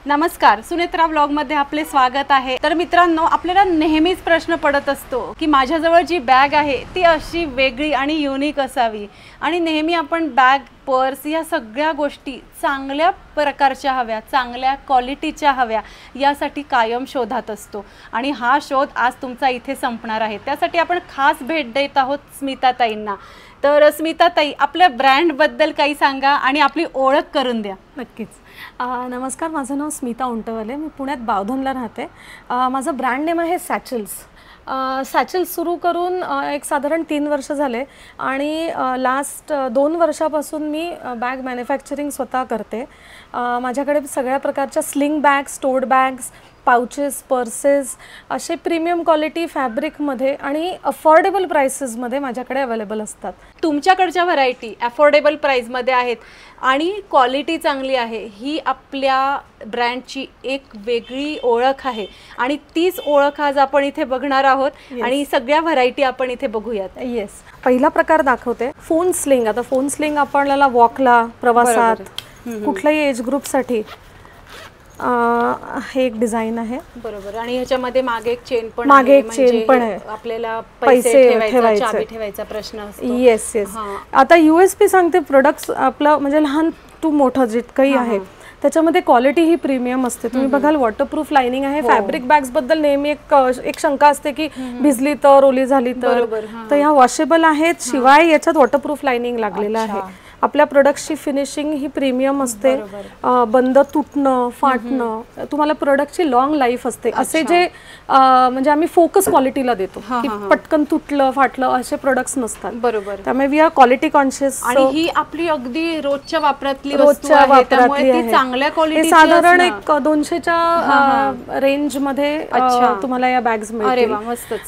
नमस्कार, सुनेत्रा व्लॉगमध्ये आपले स्वागत आहे। तर मित्रांनो, आपल्याला नेहमीच प्रश्न पडत असतो की माझ्याजवळ जी बॅग आहे ती अशी वेगळी आणि युनिक असावी आणि नेहमी आपण बॅग, पर्स या सगळ्या गोष्टी चांगल्या प्रकारच्या हव्या, चांगल्या क्वालिटीच्या हव्या यासाठी कायम शोधात असतो आणि हा शोध आज तुमचा इथे संपणार आहे। त्यासाठी आपण खास भेट देत आहोत स्मिताताईंना। तर स्मिताताई, आपल्या ब्रँडबद्दल काही सांगा आणि आपली ओळख करून द्या। नक्कीच। नमस्कार, माझं नाव स्मिता उंटवाले, मी पुण्यात बावधनला राहते। माझं ब्रँड नेम आहे सॅचल्स। सॅचल्स सुरू करून एक साधारण 3 वर्ष झाले आणि लास्ट 2 वर्षापासून मी बॅग मॅन्युफॅक्चरिंग स्वतः करते। माझ्याकडे सगळ्या प्रकारच्या sling bags, tote bags, pouches, purses असे प्रीमियम क्वालिटी फॅब्रिकमध्ये आणि अफोर्डेबल प्राइसेसमध्ये माझ्याकडे अवेलेबल असतात। तुमच्याकडच्या व्हरायटी अफोर्डेबल प्राइसमध्ये आहेत आणि क्वालिटी चांगली आहे, ही आपल्या ब्रँडची एक वेगळी ओळख आहे आणि तीच ओळख आज आपण इथे बघणार आहोत आणि सगळ्या व्हरायटी आपण इथे बघूयात। येस, पहिला प्रकार दाखवते फोन स्लिंग। आता फोन स्लिंग आपल्याला वॉकला, प्रवासात, कुठल्याही एज ग्रुपसाठी हे एक डिझाइन आहे। बरोबर। आणि ह्याच्यामध्ये मागे एक चेन पण आहे, आपल्याला पैसे ठेवायचा, चाबी ठेवायचा प्रश्न असतो। Yes yes. आता USP सांगते, प्रोडक्ट्स आपलं म्हणजे लहान टू मोठं जितकंही आहे त्याच्यामध्ये क्वालिटी ही प्रीमियम असते। तुम्ही बघाल वॉटरप्रूफ लाइनिंग आहे। फॅब्रिक बॅग्स बद्दल नेहमी एक शंका असते की भिजली तर, ओली झाली तर ह्या वॉशेबल आहेत, शिवाय याच्यात वॉटरप्रूफ लाइनिंग लागलेलं आहे। आपल्या प्रोडक्टची फिनिशिंग ही प्रीमियम असते, बंद तुटणं, फाटणं, तुम्हाला प्रोडक्टची लॉंग लाईफ असते। असे जे म्हणजे आम्ही फोकस क्वालिटीला देतो की पटकन तुटलं, फाटलं असे प्रोडक्ट्स नसतात। बरोबर। त्यामुळे वी आर क्वालिटी कॉन्शियस आणि ही आपली अगदी रोजच्या वापरातली वस्तू आहे, त्यामुळे ती चांगल्या क्वालिटीची साधारण एक 200च्या रेंज मध्ये तुम्हाला या बॅग्स मिळतील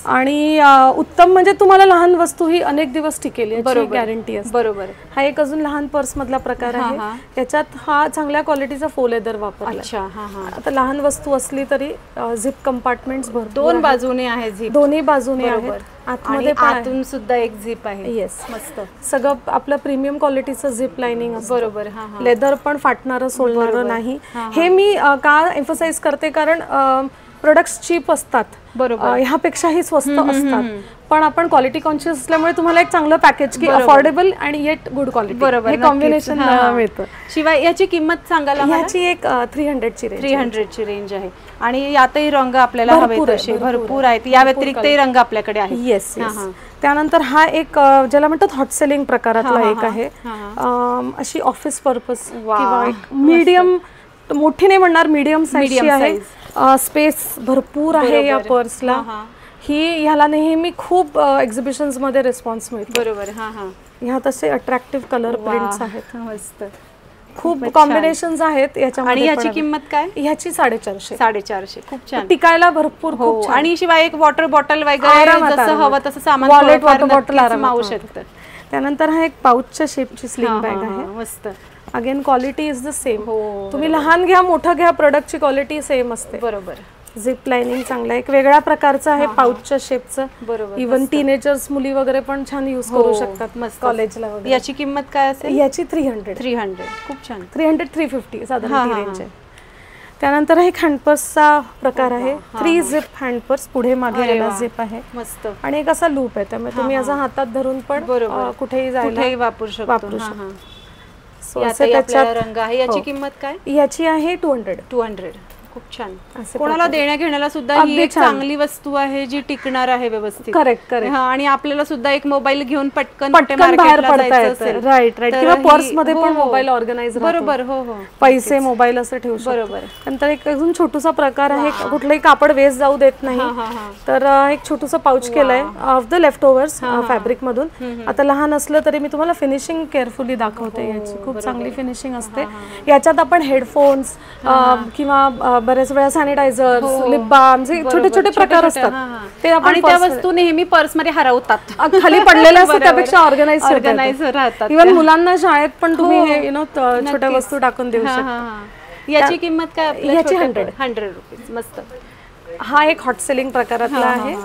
आणि उत्तम म्हणजे तुम्हाला लहान वस्तू ही अनेक दिवस टिकेल याची गॅरंटी असते। बरोबर। हा एक अजून लहान पर्स मधला प्रकार आहे। त्याच्यात हा चांगल्या क्वालिटीचा फो लेदर वापरला। आता लहान वस्तू असली तरी झिप कंपार्टमेंट्स भरपूर, दोन बाजूने आहे झिप, दोन्ही बाजूने आहेत, आतमध्ये आतून सुद्धा एक झिप आहे। येस, मस्त सगळं आपलं प्रीमियम क्वालिटीचं झिप लाइनिंग असतं। बरोबर। लेदर पण फाटणारं, सोलणारं नाही। हे मी का एम्फसाइज करते कारण प्रोडक्ट्स चीप असतात, बरोबर, ह्यापेक्षाही स्वस्त असतात, पण आपण क्वालिटी कॉन्शियस असल्यामुळे तुम्हाला एक चांगलं पॅकेज की अफोर्डेबल आणि येट गुड क्वालिटी, बरोबर, हे कॉम्बिनेशन मिळतं। शिवाय याची किंमत सांगायला, याची एक 300 ची रेंज आहे आणि यातही रंग आपल्याला हवे तसे भरपूर आहेत। या व्यतिरिक्तही रंग आपल्याकडे आहे। Yes yes. त्यानंतर हा एक ज्याला म्हणतात हॉट सेलिंग प्रकारातला एक आहे। अशी ऑफिस पर्पस किंवा एक मीडियम, मोठी नाही म्हणणार, मीडियम साईजची आहे। स्पेस भरपूर आहे या पर्सला। ही ह्याला नेहमी खूप एक्झिबिशन्स मध्ये रिस्पॉन्स मिळतो। बरोबर। ह्यात असे अट्रॅक्टिव्ह कलर प्रिंट्स आहेत, मस्त खूप कॉम्बिनेशन्स आहेत याच्यामध्ये। आणि याची किंमत काय? ह्याची 450। खूप छान, टिकायला भरपूर खूप छान। आणि शिवाय एक वॉटर बॉटल वगैरे जसं हवं तसं सामान, वॉलेट, वॉटर बॉटल मावू शकतं। त्यानंतर हा एक पाउचच्या शेपची स्लिंग बॅग आहे, मस्त। Again quality is the same. तुम्ही लहान घ्या, मोठं घ्या, प्रोडक्टची क्वालिटी सेम असते। बरोबर। झिप लाइनिंग चांगला, एक वेगळ्या प्रकारचं आहे पाउचच्या शेपचं। बरोबर। इव्हन टीनेजर्स, मुली वगैरे पण छान यूज करू शकतात कॉलेजला वगैरे। याची किंमत काय असेल? याची 300। खूप छान। 300-350 साधारण रेंज आहे। त्यानंतर एक हँडपर्सचा प्रकार आहे, 3 झिप हँडपर्स, पुढे मागे याला झिप आहे, मस्त, आणि एक असा लूप आहे, त्यामुळे तुम्ही याचा हातात धरून पण कुठेही जायला वापरू शकतो। रंग आहे। याची किंमत काय? याची आहे 200। खूप छान। कोणाला देण्या घेण्याला सुद्धा ही एक चांगली वस्तू आहे जी टिकणार आहे व्यवस्थित। करेक्ट। आणि आपल्याला सुद्धा एक मोबाईल घेऊन पटकन बाहेर पडता येतं। Right right. किंवा पर्स मध्ये पण मोबाईल ऑर्गनाइज, बरोबर, पैसे, मोबाईल असं ठेवू शकतो। बरोबर। नंतर एक अजून छोटूसा प्रकार आहे, कुठलंही कापड वेस्ट जाऊ देत नाही, तर एक छोटूसा पाउच केलंय of the left overs fabric मधून। आता लहान असलं तरी मी तुम्हाला फिनिशिंग केअरफुली दाखवते, याची खूप चांगली फिनिशिंग असते। याच्यात आपण हेडफोन्स किंवा बरेच वेळा सॅनिटायझर, लिप बाम, जे छोटे छोटे प्रकार असतात ते आपण, त्या वस्तू नेहमी पर्स मध्ये हरवतात, खाली पडलेल्या असतात, त्यापेक्षा ऑर्गनाइज राहतात। इव्हन मुलांना शाळेत पण तुम्ही हे छोट्या वस्तू टाकून देऊ शकता। याची किंमत काय? याची 100 रुपीज। मस्त। हा एक हॉट सेलिंग प्रकारातला आहे।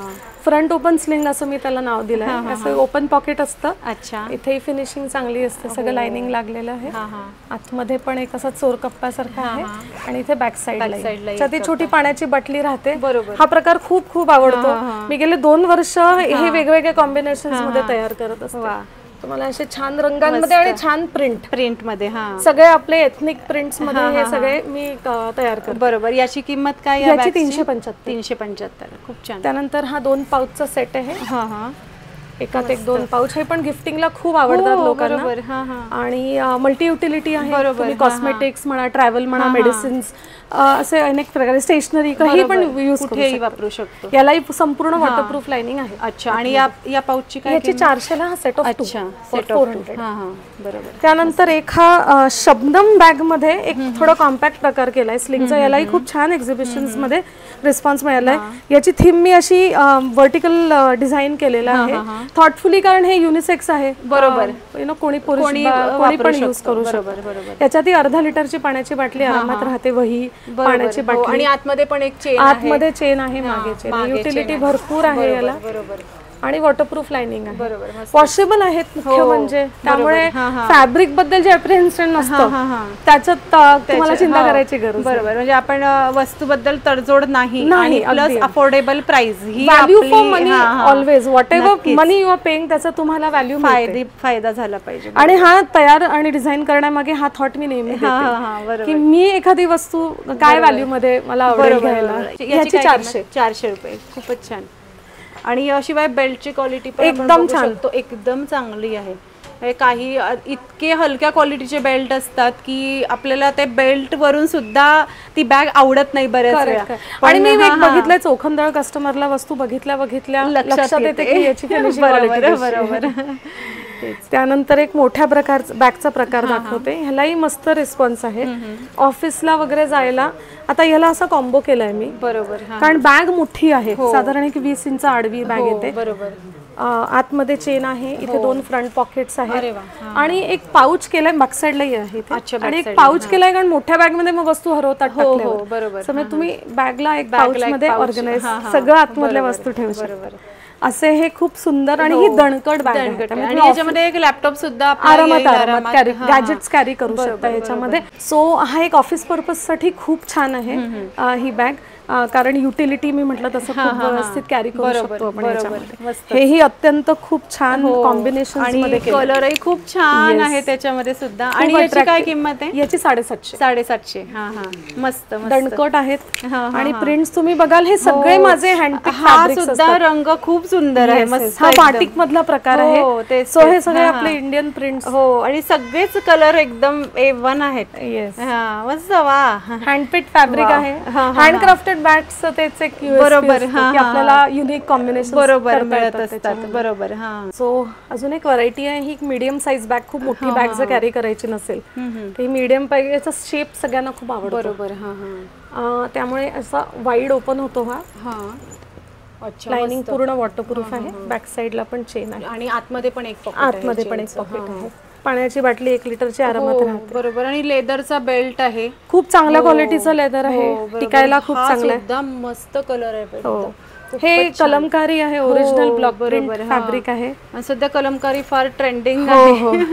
फ्रंट ओपन स्लिंग असं मी त्याला नाव दिलंय. असं ओपन पॉकेट असतं. अच्छा. इथे फिनिशिंग चांगली असते, सगळं लाइनिंग लागलेलं आहे. आतमध्ये पण एक असा चोर कप्प्यासारखा आहे आणि इथे बॅक साईडला ती छोटी पाण्याची बाटली राहते. हा प्रकार खूप खूप आवडतो. मी गेले 2 वर्ष हे वेगवेगळ्या कॉम्बिनेशन्स मध्ये तयार करत असते. तुम्हाला असे छान रंगांमध्ये आणि छान प्रिंट मध्ये सगळे आपले एथनिक प्रिंट्स मध्ये हे सगळे मी तयार करते. बरोबर. याची किंमत काय? याची 375. 375. खूप छान. त्यानंतर हा 2 पाऊचचा सेट आहे. एकात एक 2 पाऊच. हे पण गिफ्टिंगला खूप आवडतात लोकांना आणि मल्टी युटिलिटी आहे. तुम्ही कॉस्मेटिक्स म्हणा, ट्रॅव्हल म्हणा, मेडिसिन्स असे अनेक प्रकारे स्टेशनरी काही पण यूज कुठेही वापरू शकतो. यालाही संपूर्ण वॉटरप्रूफ लाइनिंग आहे. अच्छा. आणि या पाऊचची काय? याची 400 ला हा सेट ऑफ 2. अच्छा. Set of 400. बरोबर. त्यानंतर एक हा शबनम बॅग मध्ये एक थोडा कॉम्पॅक्ट प्रकार केलाय स्लिंगचा. यालाही खूप छान एक्झिबिशन्स मध्ये रिस्पॉन्स मिळालाय. याची थीम मी अशी व्हर्टिकल डिझाईन केलेला आहे थॉटफुली, कारण हे युनिसेक्स आहे. बरोबर. कोणी पण यूज करू शकतो. याच्यात 1/2 लिटरची पाण्याची बाटली आरामात राहते. वही, पाण्याची बाटली आणि आतमध्ये पण एक चेन आतमध्ये चेन आहे, मागे चेन. युटिलिटी भरपूर आहे याला आणि वॉटरप्रूफ लाइनिंग आहे. वॉशेबल आहेत मुख्य म्हणजे. त्यामुळे फॅब्रिक बद्दल जे अप्रिहेन्शन नसतं त्याच्यात तुम्हाला चिंता करायची गरज. बरोबर. म्हणजे आपण वस्तूबद्दल तडजोड नाही आणि प्लस अफोर्डेबल प्राइस. ही value for money always. Whatever money you are paying त्याचा तुम्हाला व्हॅल्यू फायदा झाला पाहिजे. आणि हा तयार आणि डिझाईन करण्यामागे हा थॉट मी नेहमी देते की मी एखादी वस्तू काय व्हॅल्यू मध्ये मला आवडेल घ्यायला. याची 400 रुपये. खूपच छान. आणि शिवाय बेल्टची क्वालिटी पण एकदम छान, एकदम चांगली आहे. काही इतके हलक्या क्वालिटीचे बेल्ट असतात की आपल्याला ते बेल्ट वरून सुद्धा ती बॅग आवडत नाही बऱ्याच वेळा. आणि मी बघितलंय चोखंदळ कस्टमरला वस्तू बघितल्या लक्षात येते की याची फिनिशिंग क्वालिटी. बरोबर. त्यानंतर एक मोठ्या प्रकारचा बॅगचा प्रकार दाखवते. ह्यालाही मस्त रिस्पॉन्स आहे. ऑफिसला वगैरे जायला आता ह्याला असा कॉम्बो केलाय मी. बरोबर. कारण बॅग मोठी आहे, साधारण एक 20 इंच आडवी बॅग येते. बरोबर. आतमध्ये चेन आहे, इथे 2 फ्रंट पॉकेट्स आहेत आणि एक पाऊच केलाय बॅक साईडलाही आहे आणि एक पाऊच केलाय कारण मोठ्या बॅग मध्ये मग वस्तू हरवतात. बरोबर. समज तुम्ही बॅगला एक पाऊच मध्ये ऑर्गनाइज सगळं आतमधल्या वस्तू ठेवू शकता. असे हे खूप सुंदर आणि ही दणकट बॅग आहे आणि याच्यामध्ये एक लॅपटॉप सुद्धा आरामात गॅजेट्स कॅरी करू शकता याच्यामध्ये. सो हा एक ऑफिस पर्पज साठी खूप छान आहे ही बॅग. कारण युटिलिटी मी म्हटलं तसं खूप व्यवस्थित कॅरी करू शकतो आपण याच्यामध्ये. हेही अत्यंत खूप छान कॉम्बिनेशन्स मध्ये. कलरही खूप छान आहे त्याच्यामध्ये सुद्धा. आणि याची काय किंमत आहे? याची 750. 750. मस्त दणकट आहेत आणि प्रिंट्स तुम्ही बघाल हे सगळे माझे हँडपिक फॅब्रिक्स असतात. सुद्धा रंग खूप सुंदर आहे. मस्त. हा बाटिक मधला प्रकार आहे. सो हे सगळे आपले इंडियन प्रिंट्स. आणि सगळेच कलर एकदम A1 आहेत. मस्त. वा. हँडपिक फॅब्रिक आहे. हँडक्राफ्टेड बॅग्स तेच एक बरोबर आपल्याला युनिक कॉम्बिनेशन बरोबर मिळत असतात. बरोबर. सो अजून एक व्हरायटी आहे ही मीडियम साईज बॅग. खूप मोठी बॅग जर कॅरी करायची नसेल तर मीडियम बॅग. याचा शेप सगळ्यांना खूप आवडतो. बरोबर. त्यामुळे असा वाईड ओपन होतो हा. लाइनिंग पूर्ण वॉटरप्रूफ आहे. बॅक साईडला पण चेन आहे आणि आतमध्ये पण एक पॉकेट आहे. पाण्याची बाटली 1 लिटरची आरामात राहते. बरोबर. आणि लेदरचा बेल्ट आहे. खूप चांगल्या क्वालिटीचा लेदर आहे. टिकायला खूप चांगला आहे. एकदम मस्त कलर आहे. हे कलमकारी आहे. ओरिजिनल ब्लॉक प्रिंट फॅब्रिक आहे. सध्या कलमकारी फार ट्रेंडिंग आहे.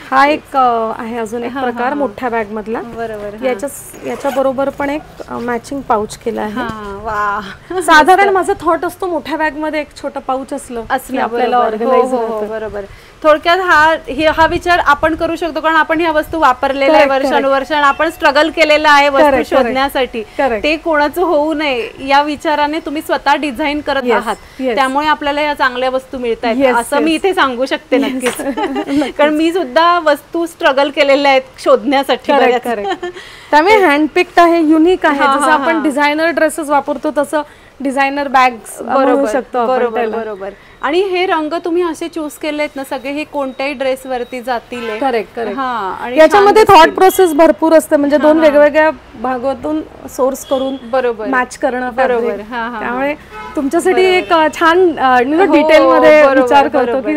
हा एक आहे अजून एक प्रकार मोठ्या बॅग मधला. बरोबर. याच्या बरोबर पण एक मॅचिंग पाऊच केला आहे. साधारण माझा थॉट असतो मोठ्या बॅग मध्ये एक छोटा पाऊच असलं आपल्याला ऑर्गनाइज. बरोबर. थोडक्यात हा विचार आपण करू शकतो कारण आपण ह्या वस्तू वापरलेल्या आहे वर्षानुवर्ष. आपण स्ट्रगल केलेलं आहे वस्तू शोधण्यासाठी. ते कोणाचं होऊ नये या विचाराने तुम्ही स्वतः डिझाईन करत आहात. त्यामुळे आपल्याला या चांगल्या वस्तू मिळत आहेत असं मी इथे सांगू शकते नक्कीच. कारण मी सुद्धा वस्तू स्ट्रगल केलेल्या आहेत शोधण्यासाठी. त्यामुळे हँडपिक्ड आहे, युनिक आहे. जसं आपण डिझायनर ड्रेसेस वापरतो तसं डिझायनर बॅग्स बनवू शकतो. बरोबर. आणि हे रंग तुम्ही असे चूज केलेत ना सगळे, हे कोणत्याही ड्रेस वरती जातील. Correct correct. हा, आणि याच्यामध्ये थॉट प्रोसेस भरपूर असते, म्हणजे दोन वेगवेगळ्या भागातून सोर्स करून बरोबर मॅच करणं. बरोबर. त्यामुळे तुमच्यासाठी एक छान डिटेल मध्ये विचार करतो की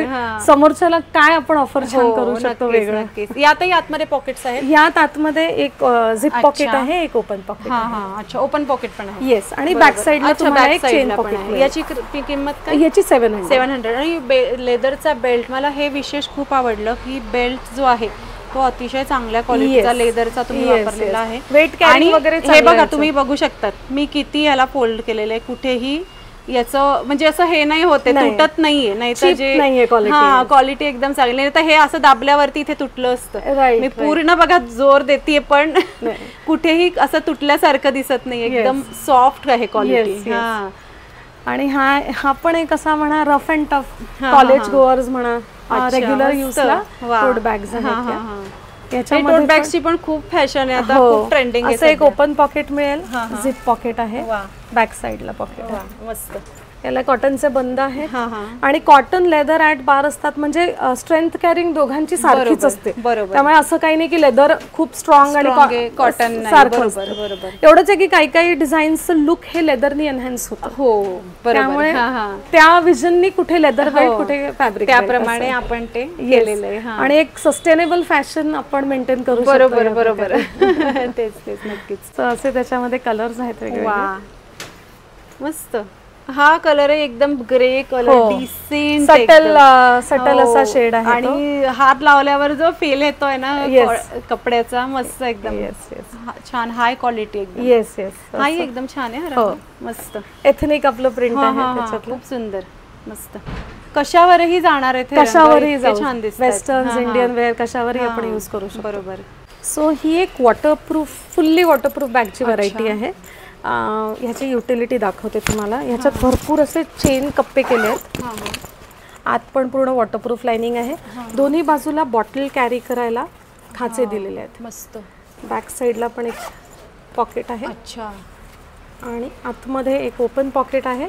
समोरच्याला काय आपण ऑफर छान करू शकतो वेगळं. यातही आतमध्ये पॉकेट्स आहेत. यात आतमध्ये एक झिप पॉकेट आहे, एक ओपन पॉकेट. अच्छा, ओपन पॉकेट पण आहे. येस, आणि बॅक साइडला तुम्हाला एक चेन पॉकेट. याची किंमत काय? याची 700. आणि लेदरचा बेल्ट, मला हे विशेष खूप आवडलं की बेल्ट जो आहे तो अतिशय चांगल्या क्वालिटीचा लेदरचा तुम्ही वापरलेला आहे. वेट कॅरी वगैरे हे बघा तुम्ही बघू शकतात मी किती याला फोल्ड केलेलं आहे, कुठेही याचं म्हणजे असं हे नाही होते, तुटत नाहीये. नाही तर जे क्वालिटी एकदम चांगली, नाही तर हे असं दाबल्यावरती इथे तुटलं असतं. मी पूर्ण बघा जोर देते पण कुठेही असं तुटल्यासारखं दिसत नाही, एकदम सॉफ्ट आहे क्वालिटी. आणि हा पण एक असा म्हणा rough and tough college goers म्हणा, रेग्युलर यूजला टोट बॅग्स आहेत. याच्यामध्ये टोट बॅग्सची पण खूप फॅशन आहे आता, खूप ट्रेंडिंग आहे. असं एक ओपन पॉकेट मिळेल, झिप पॉकेट आहे, बॅक साइडला पॉकेट आहे. मस्त. याला कॉटनचे बंद आहे आणि कॉटन लेदर ॲट बार असतात, म्हणजे स्ट्रेंथ कॅरिंग दोघांची सारखीच असते. त्यामुळे असं काही नाही की लेदर खूप स्ट्रॉंग आणि कॉटन सारखं. एवढंच आहे की काही काही डिझाईन्सचं लुक हे लेदरनी एनहान्स होतं. हो, त्यामुळे त्या विजननी कुठे लेदर बेल्ट कुठे फॅब्रिक, त्याप्रमाणे आपण ते केलेलं आहे. आणि एक सस्टेनेबल फॅशन आपण मेंटेन करू शकतो. बरोबर बरोबर. तेच तेच नक्कीच. असे त्याच्यामध्ये कलर्स आहेत वेगवेगळे. मस्त. हा कलर आहे एकदम ग्रे कलर, डिसेंट सटल असा शेड आहे, आणि हात लावल्यावर जो फील येतोय ना कपड्याचा, मस्त एकदम छान, हाय क्वालिटी एकदम. येस येस, हाही एकदम छान आहे. मस्त एथनिक आपलं प्रिंट आहे, खूप सुंदर, मस्त. कशावरही जाणार आहे, कशावरही छान दिसतं. वेस्टर्न, इंडियन वेअर कशावरही आपण यूज करू शकतो. बरोबर. सो ही एक वॉटरप्रूफ, फुल्ली वॉटरप्रूफ बॅगची व्हरायटी आहे. ह्याची युटिलिटी दाखवते तुम्हाला. ह्याच्यात भरपूर असे चेन कप्पे केले आहेत. आत पण पूर्ण वॉटरप्रूफ लाइनिंग आहे. दोन्ही बाजूला बॉटल कॅरी करायला खाचे दिलेले आहेत. मस्त. बॅक साईडला पण एक पॉकेट आहे. अच्छा. आणि आतमध्ये एक ओपन पॉकेट आहे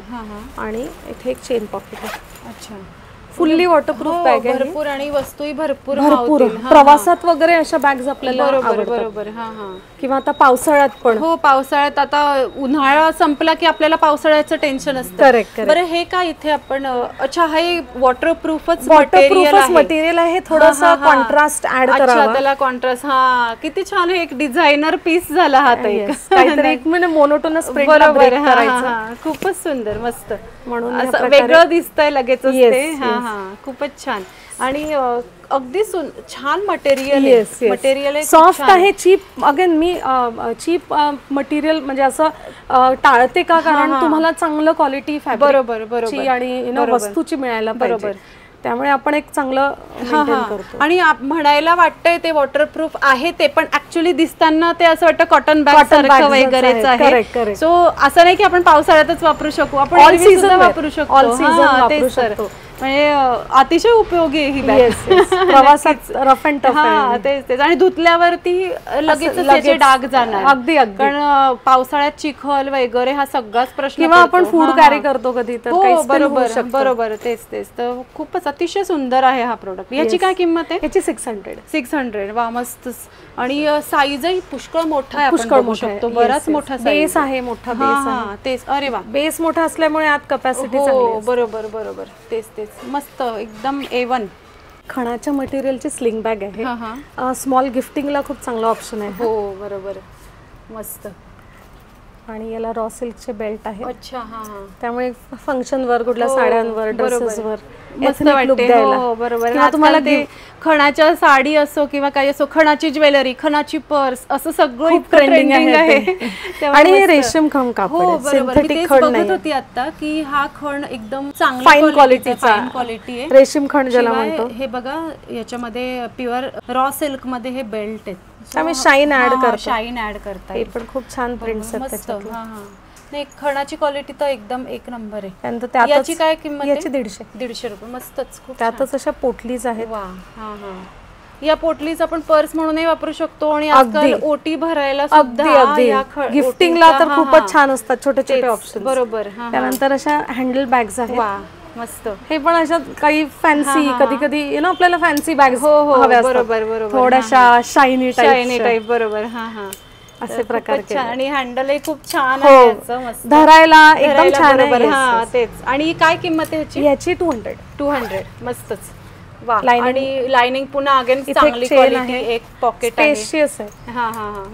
आणि इथे एक चेन पॉकेट आहे. अच्छा. फुल्ली वॉटरप्रूफ बॅग आहे भरपूर, आणि वस्तूही भरपूर. प्रवासात वगैरे अशा बॅग्स आपल्याला बरोबर. किंवा आता पावसाळ्यात पण. हो, पावसाळ्यात आता उन्हाळा संपला की आपल्याला पावसाळ्याचं टेन्शन असतं. करेक्ट. बरं, हे काय इथे आपण, अच्छा, हे वॉटरप्रूफच मटेरियल आहे, थोडंसं कॉन्ट्रास्ट ऍड करावा त्याला, कॉन्ट्रास्ट. किती छान, एक डिझायनर पीस झाला हा. काहीतरी एक म्हणजे मोनोटोनस प्रिंट. बरोबर. खूपच सुंदर, मस्त. म्हणून असं वेगळं दिसतंय लगेच ते. खूपच छान. आणि अगदी छान मटेरियल सॉफ्ट आहे. चीप, अगेन मी चीप मटेरियल म्हणजे असं टाळते का, कारण तुम्हाला चांगलं क्वालिटी फॅब्रिक आणि वस्तूची मिळायला पाहिजे. त्यामुळे आपण एक चांगलं करतो. आणि म्हणायला वाटतंय ते वॉटरप्रूफ आहे ते, पण ऍक्च्युअली दिसताना ते असं वाटतं कॉटन बॅग सारखं वगैरेच आहे. सो असं नाही की आपण पावसाळ्यातच वापरू शकू, आपण ऑल सीझन वापरू शकतो. ऑल सीझन वापरू शकतो. म्हणजे अतिशय उपयोगी आहे ही बॅग. प्रवासात रफ अँड टफ. तेच. आणि धुतल्यावरती लगेच त्याचे डाग जाणार. अगदी. कारण पावसाळ्यात चिखल वगैरे हा सगळाच प्रश्न, किंवा आपण फूड कॅरी करतो कधी तर. बरोबर. तेच. तर खूपच अतिशय सुंदर आहे हा प्रोडक्ट. याची काय किंमत आहे? याची 600. वा, मस्त. आणि साईजही पुष्कळ मोठा आहे, आपण बघू शकतो. बराच मोठा बेस आहे, मोठा बेस आहे. तेच. अरे वा, बेस मोठा असल्यामुळे आत कॅपॅसिटी चांगली. बरोबर. तेच. मस्त, एकदम A1. खणाच्या मटेरियलची स्लिंग बॅग आहे. स्मॉल गिफ्टिंगला खूप चांगला ऑप्शन आहे. हो, बरोबर. मस्त. आणि याला रॉ सिल्कचे बेल्ट आहे. अच्छा. त्यामुळे फंक्शनवर, कुठल्या साड्यांवर, ड्रेसेसवर मस्त वाटते. हो, बरोबर. किंवा तुम्हाला ते खणाच्या साडी असो किंवा काही असो, खणाची ज्वेलरी, खणाची पर्स, असं सगळं खूप ट्रेंडिंग आहे. आणि हे रेशीम खण कापड, सिंथेटिक खण नाही. बघत होती आता की हा खण एकदम फाईन क्वालिटीचा, क्वालिटी आहे, रेशीम खण ज्याला म्हणतो. हे बघा, याच्यामध्ये प्युअर रॉ सिल्क मध्ये हे बेल्ट आहेत. त्यामुळे शाईन ऍड करता. हे पण खूप छान प्रिंट्स आहेत त्याच्यात. नाही, खणाची क्वालिटी तर एकदम एक नंबर आहे. त्यानंतर याची काय किंमत? याची 150 रुपये. मस्तच. त्यातच अशा पोटलीज आहेत. या पोटलीज आपण पर्स म्हणूनही वापरू शकतो, आणि आजकाल ओटी भरायला सुद्धा, गिफ्टिंगला तर खूपच छान असतात छोटे छोटे ऑप्शन. बरोबर. त्यानंतर अशा हँडल बॅग्स आहेत. मस्त. हे पण अशा काही फॅन्सी, कधी कधी यु नो आपल्याला फॅन्सी बॅग्स हव्या असतात, बरोबर बरोबर, थोड्याशा शायनी टाईप, बरोबर. असे प्रकार. आणि हँडलही खूप छान आहे याचं, मस्त धरायला एकदम छान आहे. हा तेच. आणि काय किंमत आहे याची? 200. मस्तच. आणि लाइनिंग पुन्हा अगेन चांगली क्वालिटी, एक पॉकेट स्पेशियस आहे.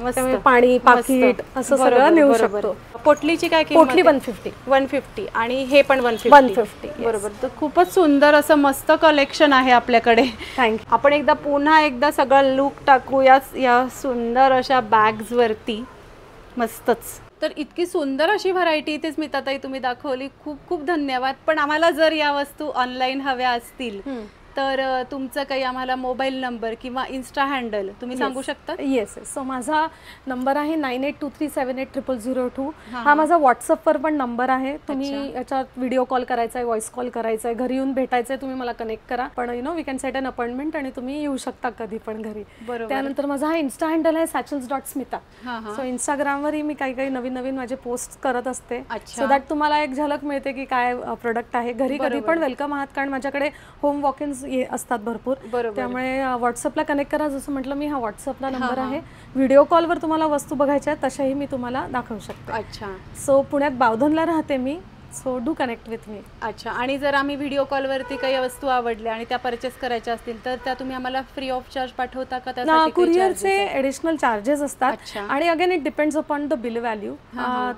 मस्त. पाणी पाकिट असं सगळं नेऊ शकतो. पोटलीची काय किंमत? पोटली 150. आणि हे पण 150. बरोबर. तर खूपच सुंदर असं मस्त कलेक्शन आहे आपल्याकडे. थँक्यू. आपण पुन्हा एकदा सगळं लुक टाकूया या सुंदर अशा बॅग्स वरती. मस्तच. तर इतकी सुंदर अशी व्हरायटी इथे स्मिताताई तुम्ही दाखवली, खूप खूप धन्यवाद. पण आम्हाला जर या वस्तू ऑनलाईन हव्या असतील तर तुमचं काही आम्हाला मोबाईल नंबर किंवा इन्स्टा हँडल तुम्ही सांगू शकता? येस. सो माझा नंबर आहे 9823780002. हा माझा व्हॉट्सअपवर पण नंबर आहे. तुम्ही याच्यात व्हिडिओ कॉल करायचा आहे, व्हॉइस कॉल करायचा आहे, घरी येऊन भेटायचं आहे, तुम्ही मला कनेक्ट करा. पण you know we can set an appointment आणि तुम्ही येऊ शकता कधी पण घरी. त्यानंतर माझा हा इन्स्टा हँडल आहे satchels.smita. सो इंस्टाग्रामवरही मी काही नवीन माझे पोस्ट करत असते, सो दॅट तुम्हाला एक झलक मिळते की काय प्रोडक्ट आहे. घरी कधी पण वेलकम आहात, कारण माझ्याकडे होम वॉक इन्स असतात भरपूर. त्यामुळे व्हॉट्सअपला कनेक्ट करा. जसं म्हटलं मी, हा व्हॉट्सअपला नंबर आहे. व्हिडिओ कॉलवर तुम्हाला वस्तू बघायच्या आहेत तशाही मी तुम्हाला दाखवू शकते. सो पुण्यात बावधनला राहते मी, so do connect with me. आणि जर आम्ही व्हिडिओ कॉलवरती काही वस्तू आवडल्या आणि त्या परचेस करायच्या असतील तर त्या तुम्ही आम्हाला फ्री ऑफ चार्ज पाठवता का? त्यासाठी कुरिअरचे ॲडिशनल चार्जेस असतात. आणि again it depends upon the bill value.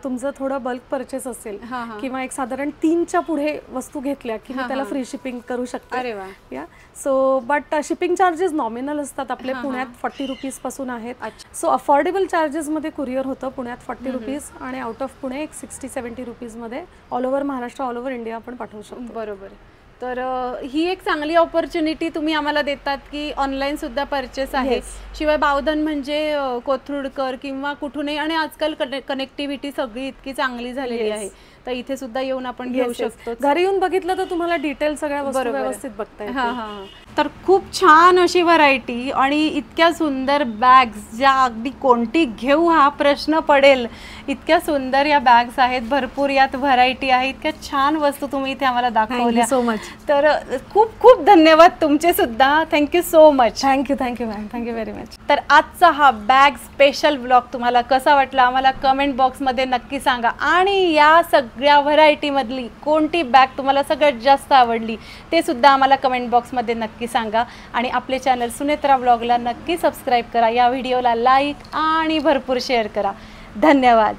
तुमचं थोडं बल्क परचेस असेल किंवा एक साधारण 3च्या पुढे वस्तू घेतल्या की मी त्याला फ्री शिपिंग करू शकते. अरे वा. So but shipping charges nominal असतात. आपले पुण्यात 40 रुपीज पासून आहेत. सो अफोर्डेबल चार्जेस मध्ये कुरिअर होतं पुण्यात 40 रुपीज, आणि आउट ऑफ पुणे एक 60-70 रुपीज मध्ये all over Maharashtra, all over India आपण पाठवू शकतो. बरोबर. तर ही एक चांगली ऑपॉर्च्युनिटी तुम्ही आम्हाला देतात की ऑनलाईन सुद्धा परचेस आहे. शिवाय बावधन म्हणजे कोथरूडकर किंवा कुठूनही, आणि आजकाल कनेक्टिव्हिटी सगळी इतकी चांगली झालेली आहे, तर इथे सुद्धा येऊन आपण घेऊ शकतो. घरी येऊन बघितलं तर तुम्हाला डिटेल सगळ्या वस्तू व्यवस्थित बघता येतील. तर खूप छान अशी व्हरायटी आणि इतक्या सुंदर बॅग्स, ज्या अगदी कोणती घेऊ हा प्रश्न पडेल इतक्या सुंदर या बॅग्स आहेत. भरपूर यात व्हरायटी आहे. इतक्या छान वस्तू तुम्ही इथे आम्हाला दाखवल्या. So much. तर खूप खूप धन्यवाद तुमचे सुद्धा. Thank you so much. Thank you ma'am. Thank you very much. तर आजचा हा बॅग स्पेशल ब्लॉग तुम्हाला कसा वाटला आम्हाला कमेंट बॉक्समध्ये नक्की सांगा. आणि या सगळ्या व्हरायटीमधली कोणती बॅग तुम्हाला सगळ्यात जास्त आवडली ते सुद्धा आम्हाला कमेंट बॉक्समध्ये नक्की सांगा. आणि आपले चॅनल सुनेत्रा ब्लॉगला नक्की सबस्क्राईब करा. या व्हिडिओला लाईक आणि भरपूर शेअर करा. धन्यवाद.